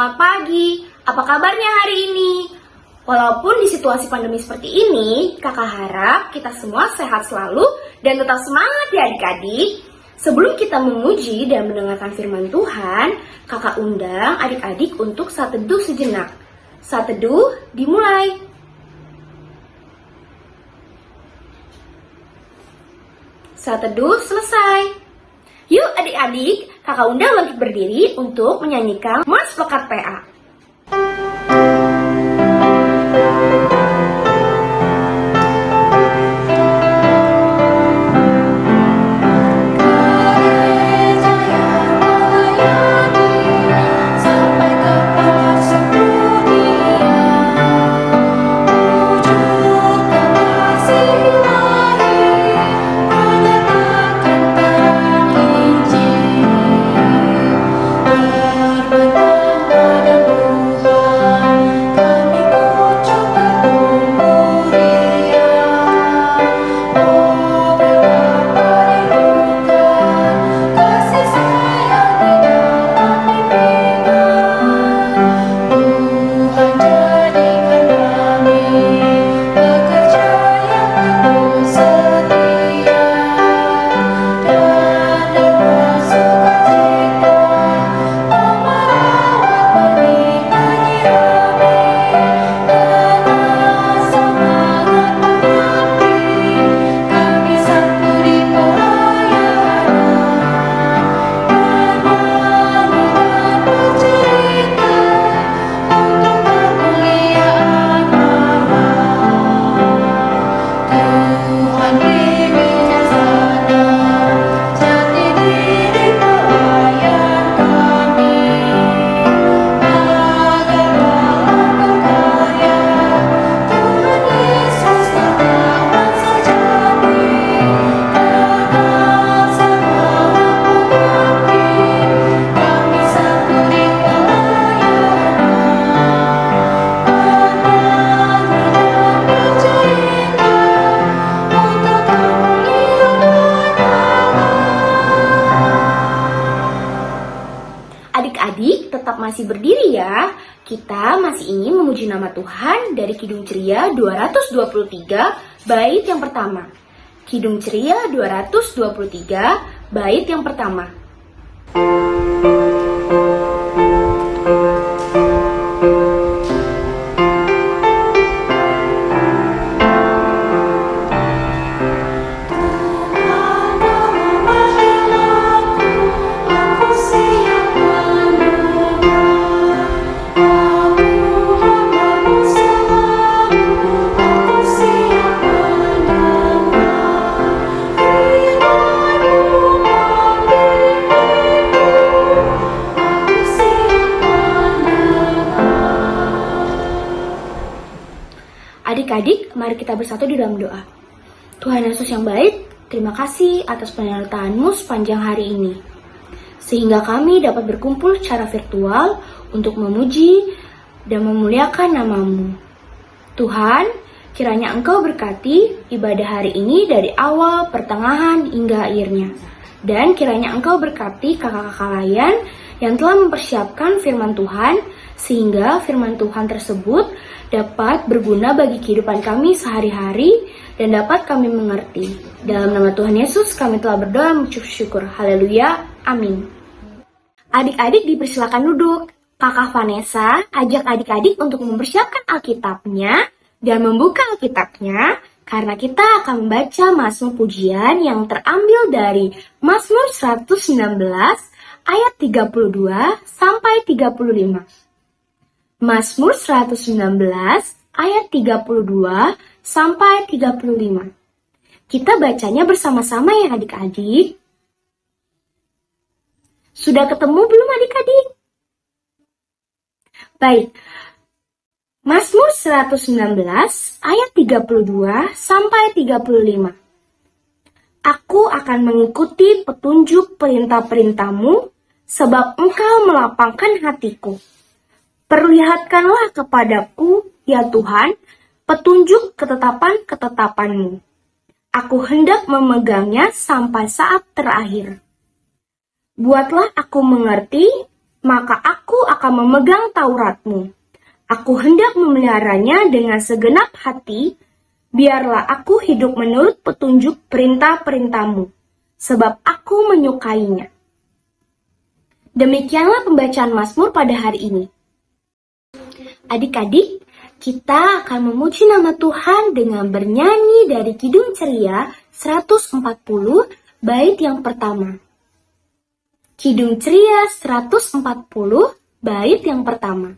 selamat pagi. Apa kabarnya hari ini? Walaupun di situasi pandemi seperti ini, kakak harap kita semua sehat selalu dan tetap semangat ya adik-adik. Sebelum kita memuji dan mendengarkan firman Tuhan, kakak undang adik-adik untuk saat teduh sejenak. Saat teduh dimulai. Saat teduh selesai. Yuk adik-adik, kakak undang bangkit berdiri untuk menyanyikan Mas Pekat PA. Adik-adik tetap masih berdiri ya. Kita masih ingin memuji nama Tuhan dari Kidung Ceria 223 bait yang pertama. Kidung Ceria 223 bait yang pertama. Adik-adik, mari kita bersatu di dalam doa. Tuhan Yesus yang baik, terima kasih atas penyertaan-Mu sepanjang hari ini. Sehingga kami dapat berkumpul secara virtual untuk memuji dan memuliakan nama-Mu. Tuhan, kiranya Engkau berkati ibadah hari ini dari awal, pertengahan, hingga akhirnya. Dan kiranya Engkau berkati kakak-kakak layan yang telah mempersiapkan firman Tuhan, sehingga firman Tuhan tersebut dapat berguna bagi kehidupan kami sehari-hari dan dapat kami mengerti. Dalam nama Tuhan Yesus kami telah berdoa mengucap syukur. Haleluya. Amin. Adik-adik dipersilakan duduk. Kakak Vanessa ajak adik-adik untuk mempersiapkan Alkitabnya dan membuka Alkitabnya karena kita akan membaca Mazmur pujian yang terambil dari Mazmur 119 ayat 32 sampai 35. Mazmur 119 ayat 32 sampai 35. Kita bacanya bersama-sama ya adik-adik. Sudah ketemu belum adik-adik? Baik. Mazmur 119 ayat 32 sampai 35. Aku akan mengikuti petunjuk perintah-perintah-Mu sebab Engkau melapangkan hatiku. Perlihatkanlah kepadaku, ya Tuhan, petunjuk ketetapan-ketetapan-Mu. Aku hendak memegangnya sampai saat terakhir. Buatlah aku mengerti maka aku akan memegang Taurat-Mu. Aku hendak memeliharanya dengan segenap hati, biarlah aku hidup menurut petunjuk perintah-perintah-Mu, sebab aku menyukainya. Demikianlah pembacaan Mazmur pada hari ini. Adik-adik, kita akan memuji nama Tuhan dengan bernyanyi dari Kidung Ceria 140 bait yang pertama. Kidung Ceria 140 bait yang pertama.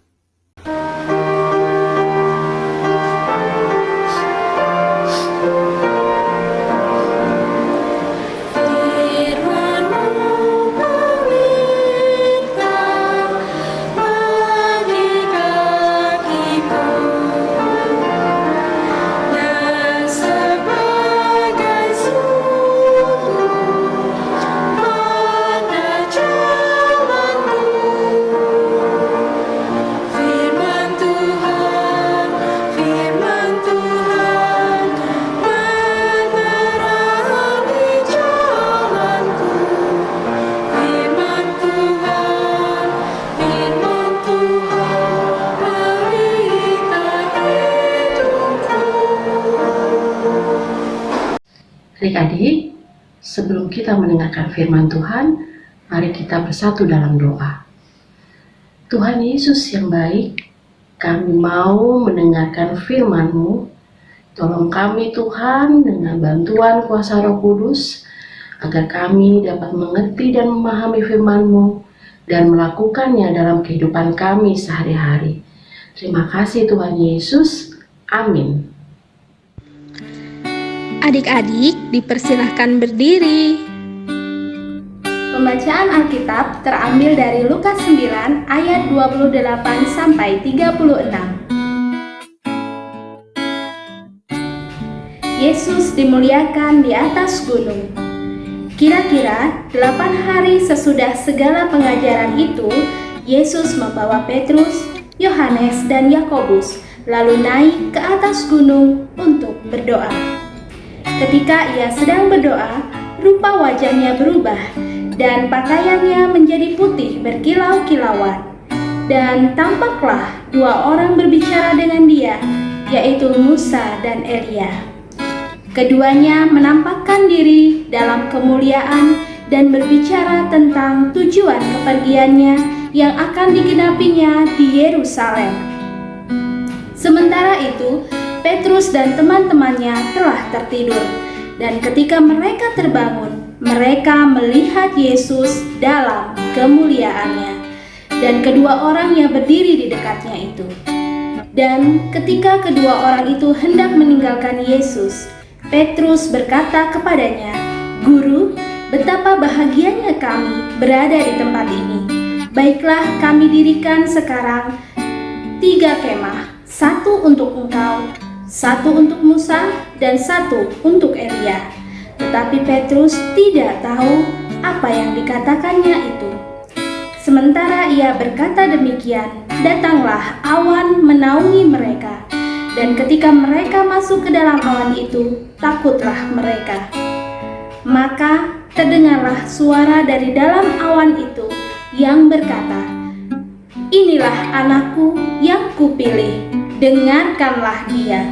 Adik-adik, sebelum kita mendengarkan firman Tuhan, mari kita bersatu dalam doa. Tuhan Yesus yang baik, kami mau mendengarkan firman-Mu. Tolong kami Tuhan dengan bantuan kuasa Roh Kudus, agar kami dapat mengerti dan memahami firman-Mu dan melakukannya dalam kehidupan kami sehari-hari. Terima kasih Tuhan Yesus. Amin. Adik-adik dipersilahkan berdiri. Pembacaan Alkitab terambil dari Lukas 9 ayat 28 sampai 36. Yesus dimuliakan di atas gunung. Kira-kira 8 hari sesudah segala pengajaran itu, Yesus membawa Petrus, Yohanes, dan Yakobus lalu naik ke atas gunung untuk berdoa. Ketika ia sedang berdoa, rupa wajahnya berubah dan pakaiannya menjadi putih berkilau-kilauan. Dan tampaklah 2 orang berbicara dengan dia, yaitu Musa dan Elia. Keduanya menampakkan diri dalam kemuliaan dan berbicara tentang tujuan kepergiannya yang akan digenapinya di Yerusalem. Sementara itu, Petrus dan teman-temannya telah tertidur, dan ketika mereka terbangun, mereka melihat Yesus dalam kemuliaannya, dan kedua orangnya berdiri di dekatnya itu. Dan ketika kedua orang itu hendak meninggalkan Yesus, Petrus berkata kepadanya, "Guru, betapa bahagianya kami berada di tempat ini. Baiklah, kami dirikan sekarang 3 kemah, 1 untuk engkau, 1 untuk Musa, dan 1 untuk Elia." Tetapi Petrus tidak tahu apa yang dikatakannya itu. Sementara ia berkata demikian, datanglah awan menaungi mereka. Dan ketika mereka masuk ke dalam awan itu, takutlah mereka. Maka terdengarlah suara dari dalam awan itu yang berkata, "Inilah anakku yang kupilih, dengarkanlah dia."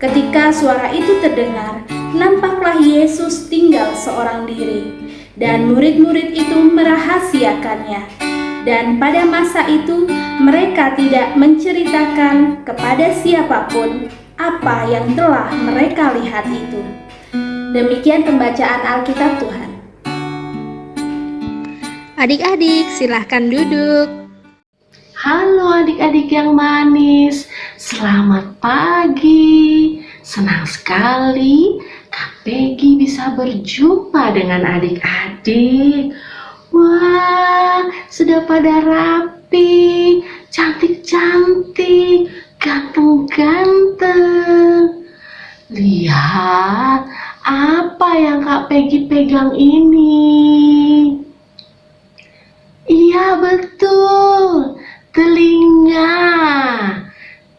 Ketika suara itu terdengar, nampaklah Yesus tinggal seorang diri, dan murid-murid itu merahasiakannya. Dan pada masa itu, mereka tidak menceritakan kepada siapapun apa yang telah mereka lihat itu. Demikian pembacaan Alkitab Tuhan. Adik-adik, silahkan duduk. Halo adik-adik yang manis, selamat pagi. Senang sekali Kak Peggy bisa berjumpa dengan adik-adik. Wah, sudah pada rapi, cantik-cantik, ganteng-ganteng. Lihat apa yang Kak Peggy pegang ini. Iya betul, telinga.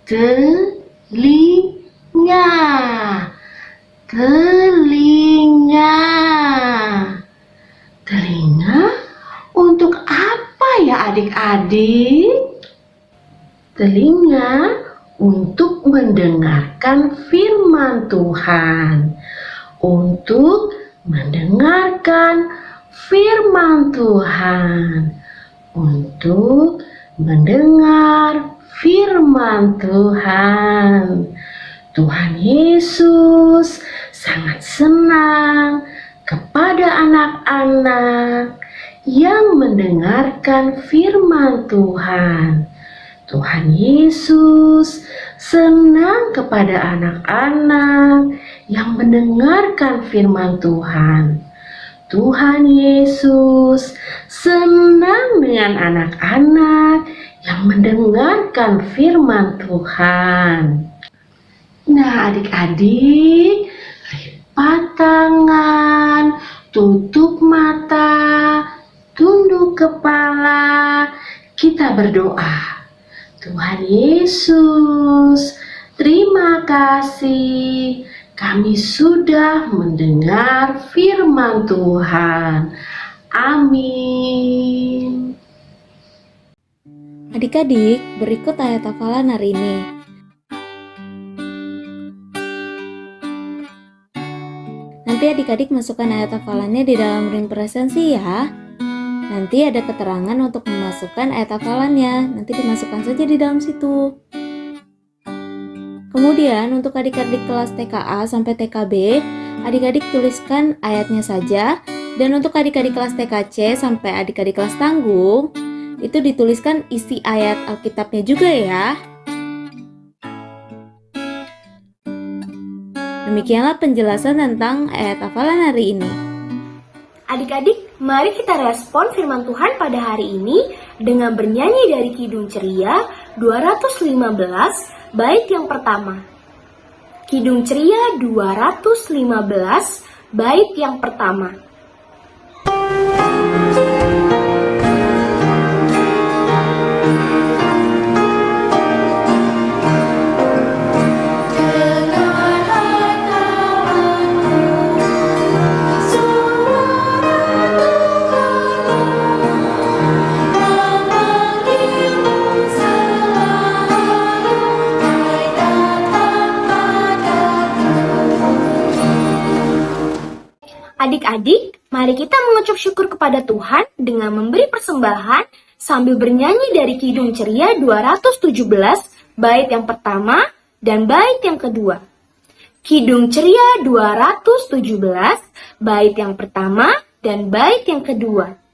Telinga. Telinga. Telinga untuk apa adik-adik, telinga untuk mendengarkan firman Tuhan. Untuk mendengarkan firman Tuhan. Untuk mendengar firman Tuhan. Tuhan Yesus sangat senang kepada anak-anak yang mendengarkan firman Tuhan. Tuhan Yesus senang kepada anak-anak yang mendengarkan firman Tuhan. Tuhan Yesus senang dengan anak-anak yang mendengarkan firman Tuhan. Nah, adik-adik, lipat tangan, tutup mata, tunduk kepala, kita berdoa. Tuhan Yesus, terima kasih kami sudah mendengar firman Tuhan. Amin. Adik-adik, berikut ayat hafalan hari ini. Nanti adik-adik masukkan ayat hafalannya di dalam ring presensi ya. Nanti ada keterangan untuk memasukkan ayat hafalannya. Nanti dimasukkan saja di dalam situ. Kemudian untuk adik-adik kelas TKA sampai TKB, adik-adik tuliskan ayatnya saja. Dan untuk adik-adik kelas TKC sampai adik-adik kelas tanggung, itu dituliskan isi ayat Alkitabnya juga ya. Demikianlah penjelasan tentang ayat hafalan hari ini. Adik-adik, mari kita respon firman Tuhan pada hari ini dengan bernyanyi dari Kidung Ceria 215 bait yang pertama. Kidung Ceria 215 bait yang pertama. Adik-adik, mari kita mengucap syukur kepada Tuhan dengan memberi persembahan sambil bernyanyi dari Kidung Ceria 217 bait yang pertama dan bait yang kedua. Kidung Ceria 217 bait yang pertama dan bait yang kedua.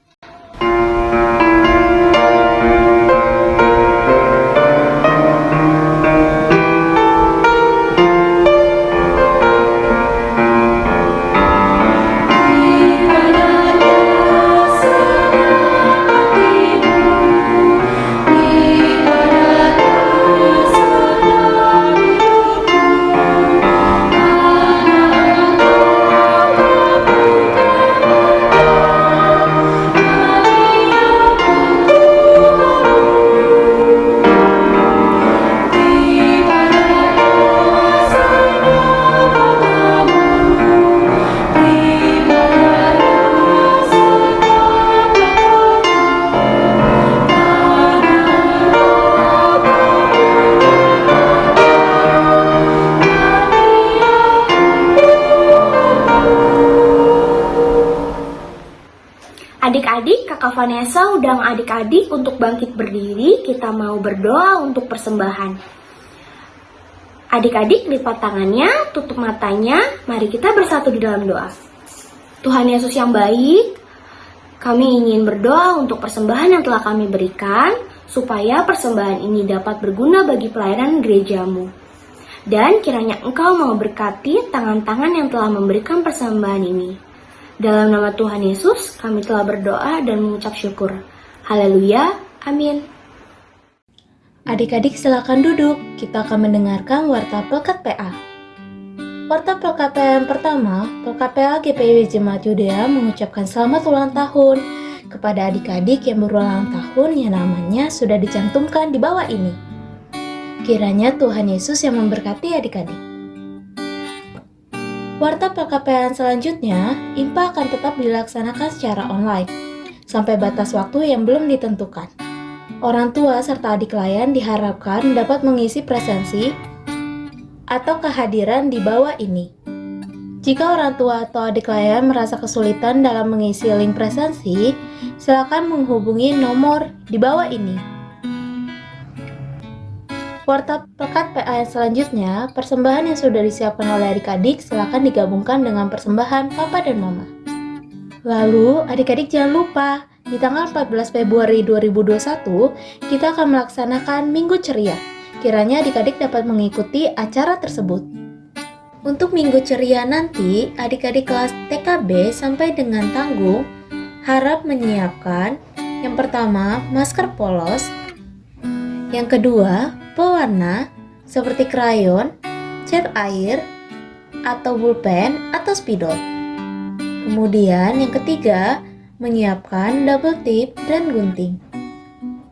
Adik-adik, Kakak Vanessa undang adik-adik untuk bangkit berdiri, kita mau berdoa untuk persembahan. Adik-adik lipat tangannya, tutup matanya, mari kita bersatu di dalam doa. Tuhan Yesus yang baik, kami ingin berdoa untuk persembahan yang telah kami berikan, supaya persembahan ini dapat berguna bagi pelayanan gerejamu. Dan kiranya Engkau mau berkati tangan-tangan yang telah memberikan persembahan ini. Dalam nama Tuhan Yesus, kami telah berdoa dan mengucap syukur. Haleluya, amin. Adik-adik silakan duduk, kita akan mendengarkan Warta Pelkat PA. Warta Pelkat PA yang pertama, Pelkat PA GPIW Jemaat Yudea mengucapkan selamat ulang tahun kepada adik-adik yang berulang tahun yang namanya sudah dicantumkan di bawah ini. Kiranya Tuhan Yesus yang memberkati adik-adik. Warta PKPN selanjutnya, IMPA akan tetap dilaksanakan secara online, sampai batas waktu yang belum ditentukan. Orang tua serta adik klien diharapkan dapat mengisi presensi atau kehadiran di bawah ini. Jika orang tua atau adik klien merasa kesulitan dalam mengisi link presensi, silakan menghubungi nomor di bawah ini. Warta Pekat PA yang selanjutnya, persembahan yang sudah disiapkan oleh adik-adik silakan digabungkan dengan persembahan Papa dan Mama. Lalu, adik-adik jangan lupa, di tanggal 14 Februari 2021, kita akan melaksanakan Minggu Ceria. Kiranya adik-adik dapat mengikuti acara tersebut. Untuk Minggu Ceria nanti, adik-adik kelas TKB sampai dengan Tanggung harap menyiapkan yang pertama, masker polos, yang kedua, pewarna seperti krayon, cat air, atau pulpen atau spidol. Kemudian yang ketiga, menyiapkan double tip dan gunting.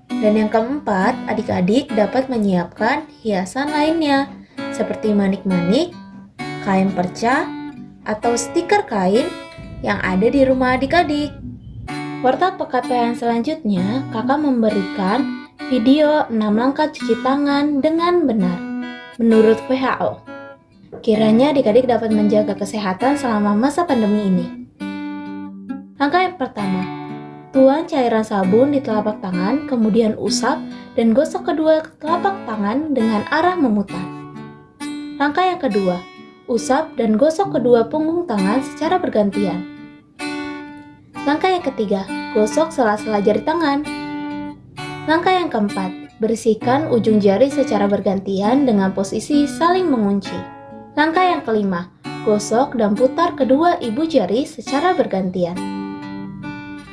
Dan yang keempat, adik-adik dapat menyiapkan hiasan lainnya seperti manik-manik, kain perca, atau stiker kain yang ada di rumah adik-adik. Warta PKP yang selanjutnya, kakak memberikan video 6 langkah cuci tangan dengan benar menurut WHO. Kiranya adik-adik dapat menjaga kesehatan selama masa pandemi ini. Langkah yang pertama, tuang cairan sabun di telapak tangan, kemudian usap dan gosok kedua telapak tangan dengan arah memutar. Langkah yang kedua, usap dan gosok kedua punggung tangan secara bergantian. Langkah yang ketiga, gosok sela-sela jari tangan. Langkah yang keempat, bersihkan ujung jari secara bergantian dengan posisi saling mengunci. Langkah yang kelima, gosok dan putar kedua ibu jari secara bergantian.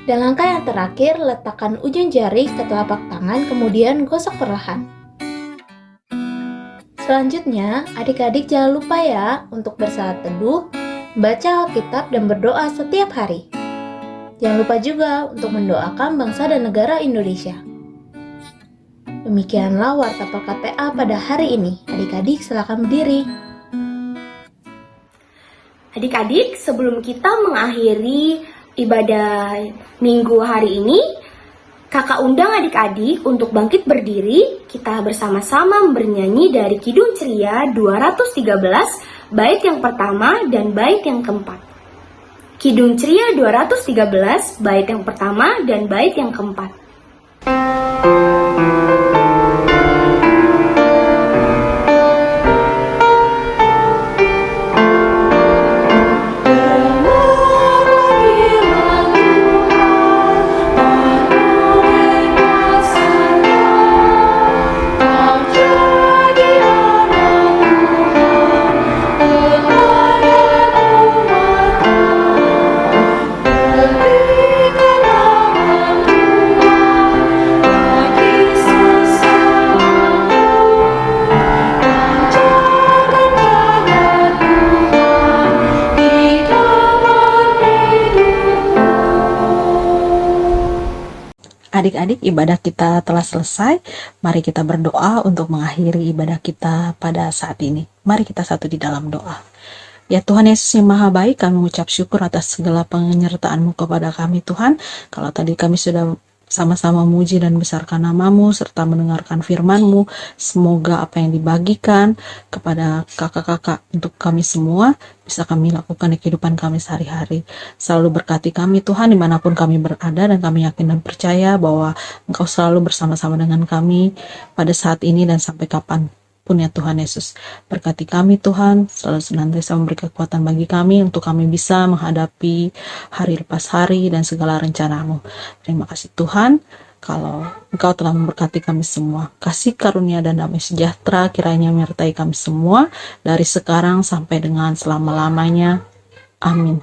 Dan langkah yang terakhir, letakkan ujung jari ke telapak tangan kemudian gosok perlahan. Selanjutnya, adik-adik jangan lupa ya untuk bersaat teduh, baca Alkitab dan berdoa setiap hari. Jangan lupa juga untuk mendoakan bangsa dan negara Indonesia. Demikianlah Warta Pekat PA pada hari ini. Adik-adik silakan berdiri. Adik-adik, sebelum kita mengakhiri ibadah minggu hari ini, kakak undang adik-adik untuk bangkit berdiri. Kita bersama-sama bernyanyi dari Kidung Ceria 213, bait yang pertama dan bait yang keempat. Kidung Ceria 213, bait yang pertama dan bait yang keempat. Adik-adik, ibadah kita telah selesai. Mari kita berdoa untuk mengakhiri ibadah kita pada saat ini. Mari kita satu di dalam doa. Ya Tuhan Yesus yang Maha Baik, kami mengucap syukur atas segala penyertaan-Mu kepada kami Tuhan. Kalau tadi kami sudah sama-sama memuji dan besarkan nama-Mu serta mendengarkan firman-Mu, semoga apa yang dibagikan kepada kakak-kakak untuk kami semua bisa kami lakukan di kehidupan kami sehari-hari. Selalu berkati kami Tuhan dimanapun kami berada, dan kami yakin dan percaya bahwa Engkau selalu bersama-sama dengan kami pada saat ini dan sampai kapan pun ya Tuhan Yesus. Berkati kami Tuhan, selalu senantiasa memberi kekuatan bagi kami untuk kami bisa menghadapi hari lepas hari dan segala rencana-Mu. Terima kasih Tuhan, kalau Engkau telah memberkati kami semua. Kasih karunia dan damai sejahtera kiranya menyertai kami semua dari sekarang sampai dengan selama-lamanya. Amin.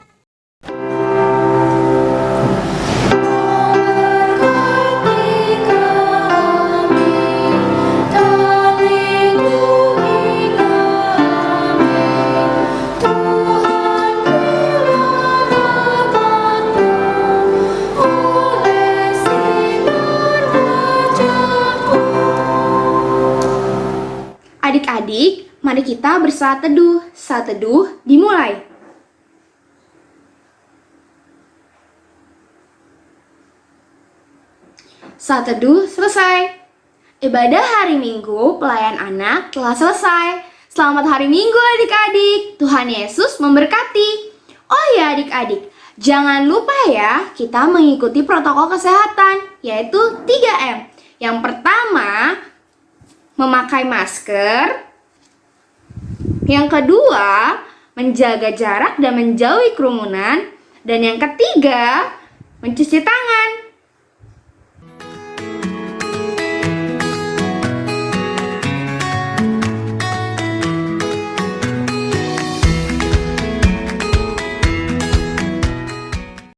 Adik-adik, mari kita bersaat teduh. Saat teduh dimulai. Saat teduh selesai. Ibadah hari Minggu pelayan anak telah selesai. Selamat hari Minggu adik-adik. Tuhan Yesus memberkati. Oh ya adik-adik, jangan lupa ya kita mengikuti protokol kesehatan, yaitu 3M. Yang pertama, memakai masker. Yang kedua, menjaga jarak dan menjauhi kerumunan. Dan yang ketiga, mencuci tangan.